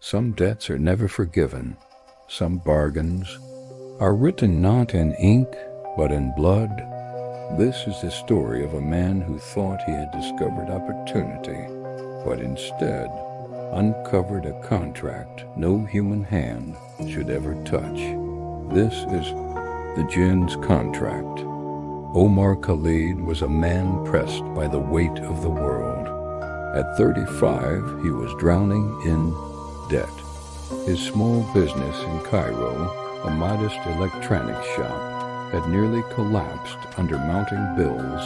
Some debts are never forgiven. Some bargains are written not in ink, but in blood. This is the story of a man who thought he had discovered opportunity, but instead uncovered a contract no human hand should ever touch. This is the Djinn's contract. Omar Khalid was a man pressed by the weight of the world. At 35, he was drowning in debt. His small business in Cairo, a modest electronics shop, had nearly collapsed under mounting bills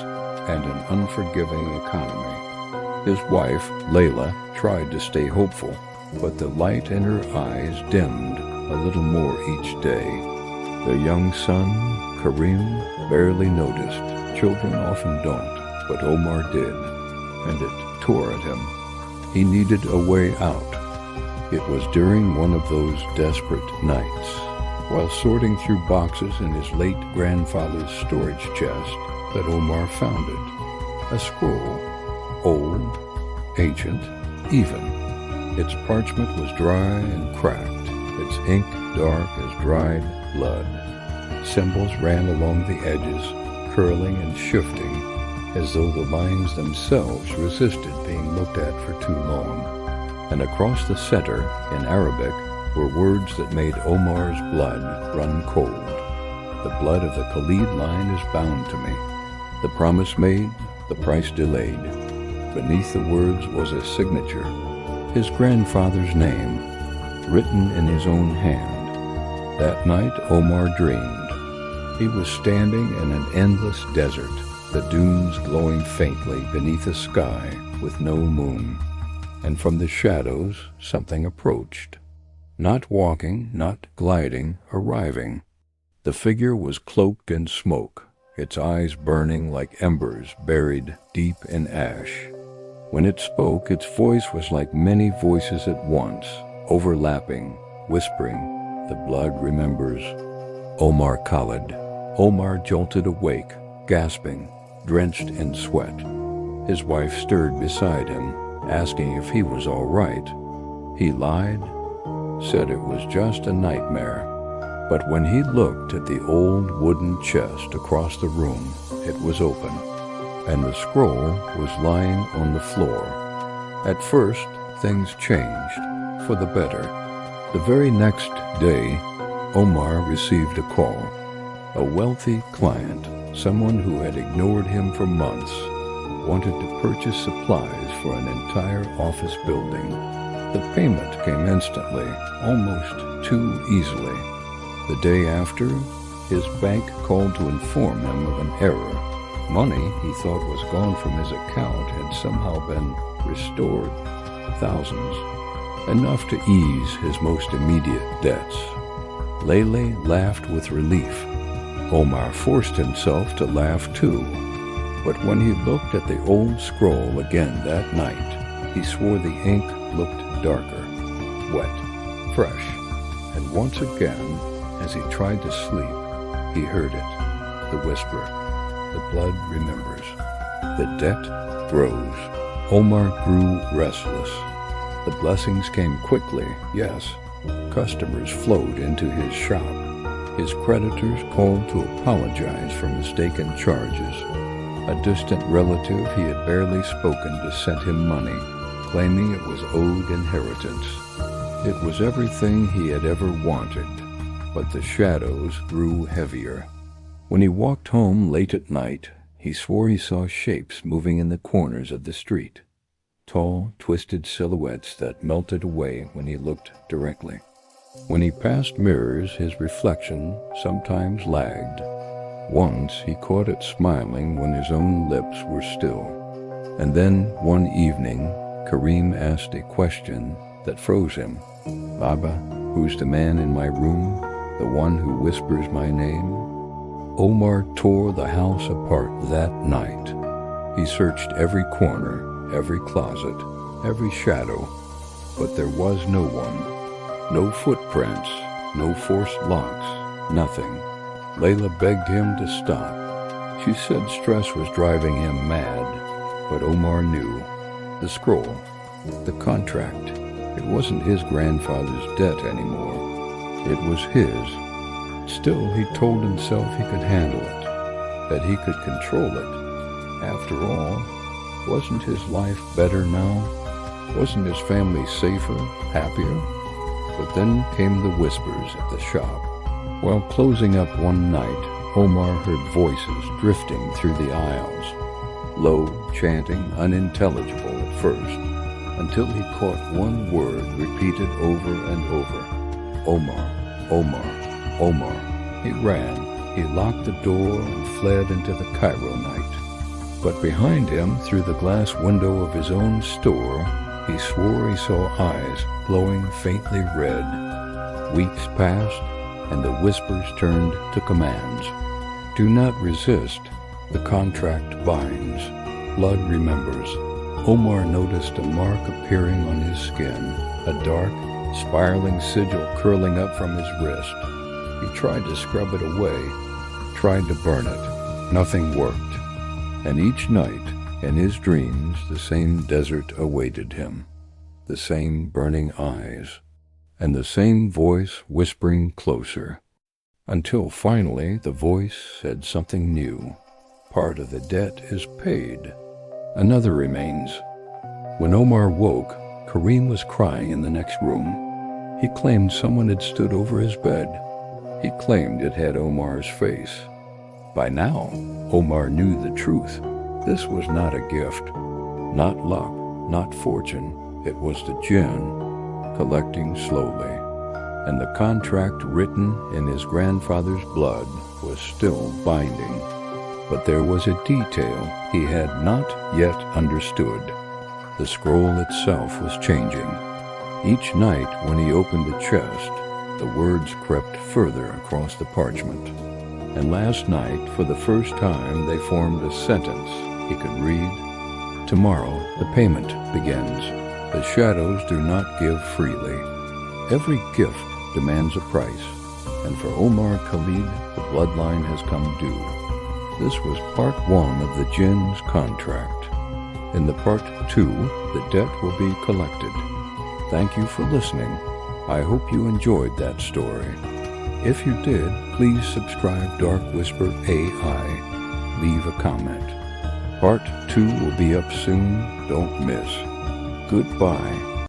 and an unforgiving economy. His wife, Layla, tried to stay hopeful, but the light in her eyes dimmed a little more each day. Their young son, Kareem, barely noticed. Children often don't, but Omar did, and it tore at him. He needed a way out. It was during one of those desperate nights, while sorting through boxes in his late grandfather's storage chest, that Omar found it. A scroll, old, ancient, even. Its parchment was dry and cracked, its ink dark as dried blood. Symbols ran along the edges, curling and shifting, as though the lines themselves resisted being looked at for too long. And across the center, in Arabic, were words that made Omar's blood run cold. The blood of the Khalid line is bound to me. The promise made, the price delayed. Beneath the words was a signature, his grandfather's name, written in his own hand. That night, Omar dreamed. He was standing in an endless desert, the dunes glowing faintly beneath a sky with no moon. And from the shadows, something approached. Not walking, not gliding, arriving. The figure was cloaked in smoke, its eyes burning like embers buried deep in ash. When it spoke, its voice was like many voices at once, overlapping, whispering. The blood remembers. Omar Khalid. Omar jolted awake, gasping, drenched in sweat. His wife stirred beside him, asking if he was all right. He lied, said it was just a nightmare. But when he looked at the old wooden chest across the room, it was open, and the scroll was lying on the floor. At first, things changed, for the better. The very next day, Omar received a call. A wealthy client, someone who had ignored him for months, wanted to purchase supplies for an entire office building. The payment came instantly, almost too easily. The day after, his bank called to inform him of an error. Money he thought was gone from his account had somehow been restored. Thousands. Enough to ease his most immediate debts. Layla laughed with relief. Omar forced himself to laugh too. But when he looked at the old scroll again that night, he swore the ink looked darker, wet, fresh. And once again, as he tried to sleep, he heard it, the whisper. The blood remembers. The debt grows. Omar grew restless. The blessings came quickly, yes. Customers flowed into his shop. His creditors called to apologize for mistaken charges. A distant relative he had barely spoken to sent him money, claiming it was owed inheritance. It was everything he had ever wanted, but the shadows grew heavier. When he walked home late at night, he swore he saw shapes moving in the corners of the street. Tall, twisted silhouettes that melted away when he looked directly. When he passed mirrors, his reflection sometimes lagged. Once he caught it smiling when his own lips were still. And then, one evening, Kareem asked a question that froze him. "Baba, who's the man in my room, the one who whispers my name?" Omar tore the house apart that night. He searched every corner, every closet, every shadow, but there was no one. No footprints, no forced locks, nothing. Layla begged him to stop. She said stress was driving him mad, but Omar knew. The scroll, the contract, It wasn't his grandfather's debt anymore. It was his. Still, he told himself he could handle it, that he could control it. After all, wasn't his life better now? Wasn't his family safer, happier? But then came the whispers at the shop. While closing up one night, Omar heard voices drifting through the aisles, low, chanting, unintelligible at first, until he caught one word repeated over and over. Omar, Omar, Omar. He ran. He locked the door and fled into the Cairo night. But behind him, through the glass window of his own store, he swore he saw eyes glowing faintly red. Weeks passed, and the whispers turned to commands. Do not resist. The contract binds. Blood remembers. Omar noticed a mark appearing on his skin, a dark, spiraling sigil curling up from his wrist. He tried to scrub it away, tried to burn it. Nothing worked. And each night, in his dreams, the same desert awaited him, the same burning eyes, and the same voice whispering closer, until finally the voice said something new. Part of the debt is paid. Another remains. When Omar woke, Kareem was crying in the next room. He claimed someone had stood over his bed. He claimed it had Omar's face. By now, Omar knew the truth. This was not a gift, not luck, not fortune. It was the Djinn, collecting slowly. And the contract written in his grandfather's blood was still binding. But there was a detail he had not yet understood. The scroll itself was changing. Each night when he opened the chest, the words crept further across the parchment. And last night, for the first time, they formed a sentence he could read. Tomorrow, the payment begins. The shadows do not give freely. Every gift demands a price, and for Omar Khalid, the bloodline has come due. This was part 1 of the Djinn's contract. In the part 2, the debt will be collected. Thank you for listening. I hope you enjoyed that story. If you did, please subscribe DarkWhisper AI. Leave a comment. Part 2 will be up soon. Don't miss. Goodbye.